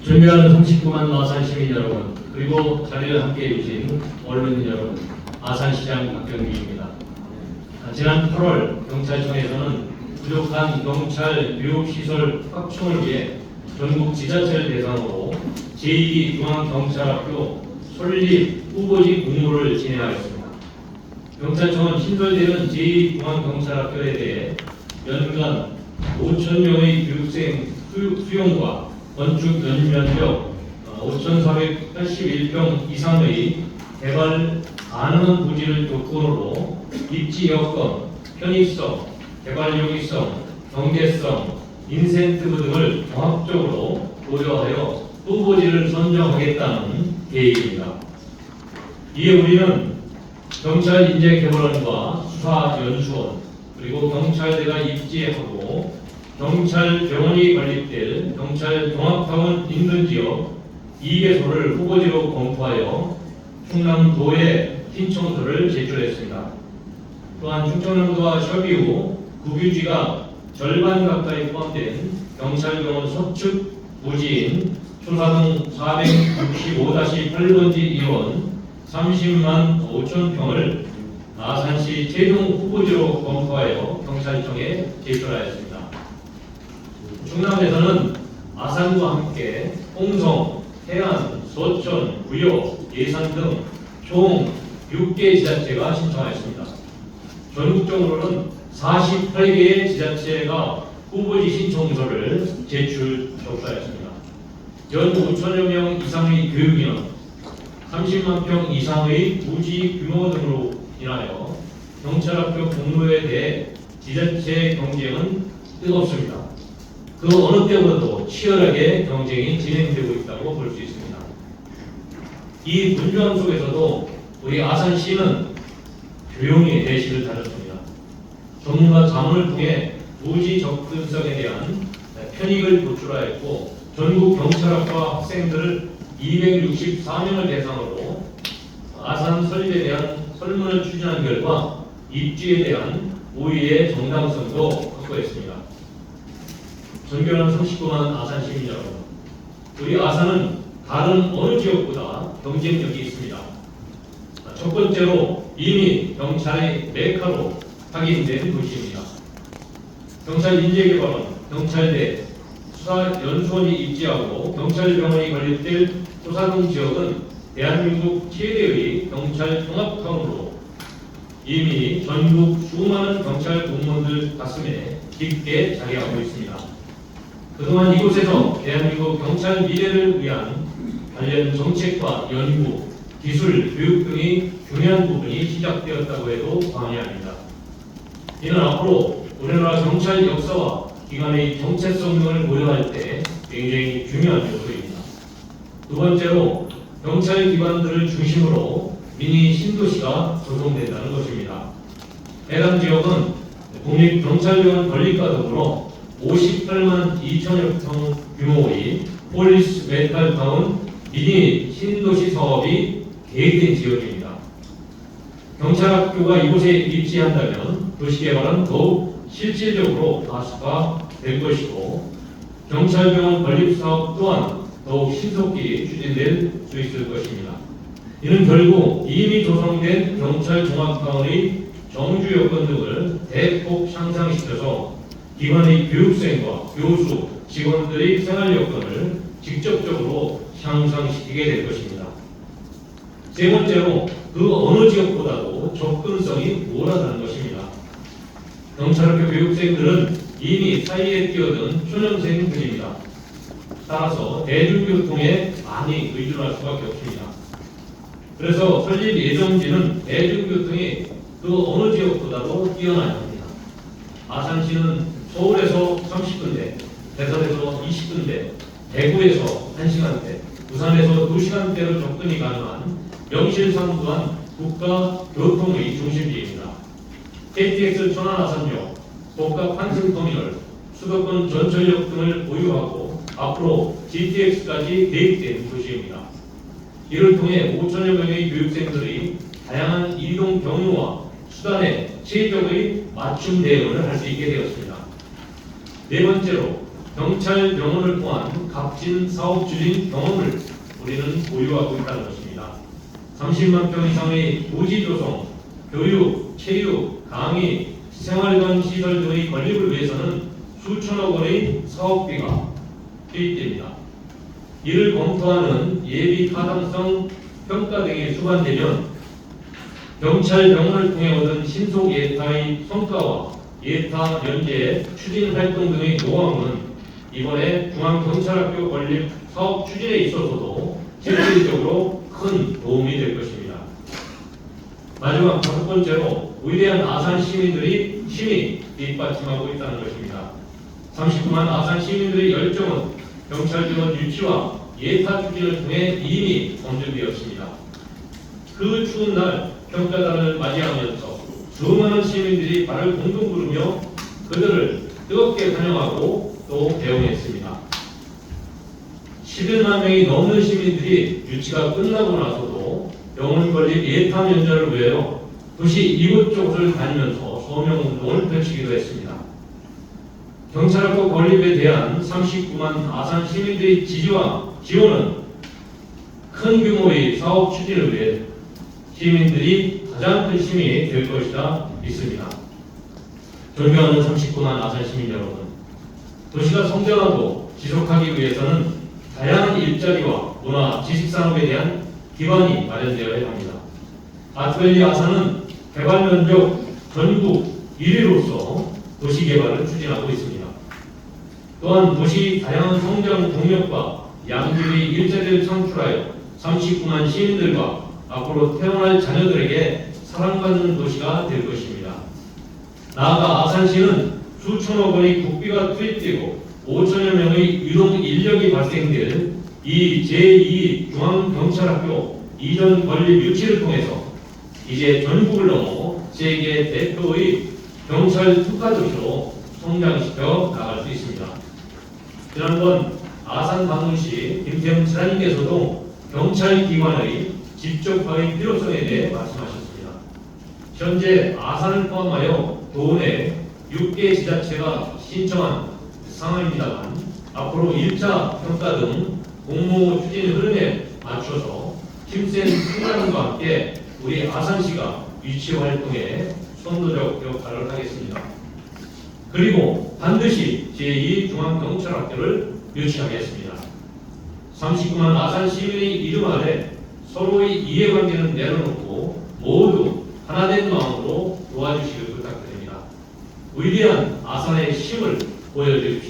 존경하는 39만 아산 시민 여러분, 그리고 자리를 함께해 주신 언론인 여러분, 아산시장 박경기입니다. 지난 8월 경찰청에서는 부족한 경찰 교육시설 확충을 위해 전국 지자체를 대상으로 제2기 중앙경찰학교 설립 후보지 공모를 진행하였습니다. 경찰청은 신설되는 제2기 중앙경찰학교에 대해 연간 5,000명의 교육생 수용과 건축 연면적 5,481평 이상의 개발 가능한 부지를 조건으로 입지 여건, 편의성, 개발 요기성, 경제성, 인센티브 등을 종합적으로 고려하여 후보지를 선정하겠다는 계획입니다. 이에 우리는 경찰인재개발원과 수사연수원, 그리고 경찰대가 입지하고 경찰병원이 건립될 경찰종합타운 인근 지역 2개소를 후보지로 검토하여 충남도에 신청서를 제출했습니다. 또한 충청남도와 협의 후 국유지가 절반 가까이 포함된 경찰병원 서측 부지인 초사동 465-8번지 1원 30만 5천 평을 아산시 최종 후보지로 검토하여 경찰청에 제출하였습니다. 충남에서는 아산과 함께 홍성, 해안, 서천, 부여, 예산 등 총 6개 지자체가 신청하였습니다. 전국적으로는 48개의 지자체가 후보지 신청서를 제출 접수하였습니다. 연 5천여 명 이상의 교육인원, 30만 평 이상의 부지 규모 등으로 인하여 경찰학교 공모에 대해 지자체 경쟁은 뜨겁습니다. 그 어느 때보다도 치열하게 경쟁이 진행되고 있다고 볼 수 있습니다. 이 분주함 속에서도 우리 아산시는 조용히 대시를 다졌습니다. 전문가 자문을 통해 부지 접근성에 대한 편익을 도출하였고 전국 경찰학과 학생들을 264명을 대상으로 아산 설립에 대한 설문을 추진한 결과 입지에 대한 우위의 정당성도 확보했습니다. 존경하는 39만 아산 시민 여러분, 우리 아산은 다른 어느 지역보다 경쟁력이 있습니다. 첫 번째로 이미 경찰의 메카로 확인된 도시입니다. 경찰인재개발원, 경찰대, 수사연수원이 입지하고 경찰병원이 건립될 소사동 지역은 대한민국 최대의 경찰 종합타운으로 이미 전국 수많은 경찰 공무원들 가슴에 깊게 자리하고 있습니다. 그동안 이곳에서 대한민국 경찰 미래를 위한 관련 정책과 연구, 기술, 교육 등이 중요한 부분이 시작되었다고 해도 과언이 아닙니다. 이는 앞으로 우리나라 경찰 역사와 기관의 정체성 등을 고려할 때 굉장히 중요한 요소입니다. 두 번째로 경찰 기관들을 중심으로 미니 신도시가 조성된다는 것입니다. 해당 지역은 국립경찰병원 건립과 더불어 58만 2천여 평 규모의 폴리스 메탈타운 미니 신도시 사업이 계획된 지역입니다. 경찰학교가 이곳에 입지한다면 도시개발은 더욱 실질적으로 가속화될 것이고 경찰병원 건립 사업 또한 더욱 신속히 추진될 수 있을 것입니다. 이는 결국 이미 조성된 경찰종합타운의 정주 여건 등을 대폭 향상시켜서 기관의 교육생과 교수, 직원들의 생활 여건을 직접적으로 향상시키게 될 것입니다. 세 번째로 그 어느 지역보다도 접근성이 우월하다는 것입니다. 경찰학교 교육생들은 이미 사이에 뛰어든 초년생들입니다. 따라서 대중교통에 많이 의존할 수밖에 없습니다. 그래서 설립 예정지는 대중교통이 그 어느 지역보다도 뛰어나야 합니다. 아산시는 서울에서 30분대, 대선에서 20분대, 대구에서 1시간대, 부산에서 2시간대로 접근이 가능한 명실상 부한 국가 교통의 중심지입니다. KTX 천안-아산역, 복합 환승터미널, 수도권 전철역 등을 보유하고 앞으로 GTX까지 계획된 도시입니다. 이를 통해 5천여 명의 교육생들이 다양한 이동 경로와 수단에 체계적의 맞춤 대응을 할 수 있게 되었습니다. 네 번째로 경찰 병원을 통한 값진 사업 추진 경험을 우리는 보유하고 있다는 것입니다. 30만 평 이상의 도시 조성, 교육, 체육, 강의, 생활관 시설 등의 건립을 위해서는 수천억 원의 사업비가 투입됩니다. 이를 검토하는 예비 타당성 평가 등이 수반되면 경찰 병원을 통해 얻은 신속 예타의 성과와 예타 연계 추진 활동 등의 노하우는 이번에 중앙경찰학교 건립 사업 추진에 있어서도 실질적으로 큰 도움이 될 것입니다. 마지막 5번째로 위대한 아산 시민들이 힘이 뒷받침하고 있다는 것입니다. 39만 아산 시민들의 열정은 경찰 병원 유치와 예타 추진을 통해 이미 검증되었습니다. 그 추운 날 평가단을 맞이하면서 수많은 시민들이 발을 동동 구르며 그들을 뜨겁게 환영하고 또 배웅했습니다. 11만 명이 넘는 시민들이 유치가 끝나고 나서도 병원 건립 예타 면접을 위하여 도시 이곳저곳을 다니면서 서명운동을 펼치기도 했습니다. 경찰학교 건립에 대한 39만 아산 시민들의 지지와 지원은 큰 규모의 사업 추진을 위해 시민들이 가장 큰 힘이 될 것이라 믿습니다. 존경하는 39만 아산 시민 여러분, 도시가 성장하고 지속하기 위해서는 다양한 일자리와 문화, 지식산업에 대한 기반이 마련되어야 합니다. 아트밸리 아산은 개발 면적 전국 1위로서 도시 개발을 추진하고 있습니다. 또한 도시 다양한 성장 동력과 양질의 일자리를 창출하여 39만 시민들과 앞으로 태어날 자녀들에게 사랑받는 도시가 될 것입니다. 나아가 아산시는 수천억 원의 국비가 투입되고 5천여 명의 유동 인력이 발생될 이 제2 중앙경찰학교 이전 건립 유치를 통해서 이제 전국을 넘어 세계 대표의 경찰 특화도시로 성장시켜 나갈 수 있습니다. 지난번 아산 방문 시 김태형 지사님께서도 경찰기관의 집적화의 필요성에 대해 말씀하셨습니다. 현재 아산을 포함하여 도내 6개 지자체가 신청한 상황입니다만 앞으로 1차 평가 등 공모 추진 흐름에 맞춰서 힘센 투자과 함께 우리 아산시가 유치 활동에 선도적 역할을 하겠습니다. 그리고 반드시 제2 중앙경찰학교를 유치하겠습니다. 39만 아산 시민의 이름 아래 서로의 이해관계는 내려놓고 모두 하나된 마음으로 도와주시길 부탁드립니다. 위대한 아산의 힘을 보여주십시오.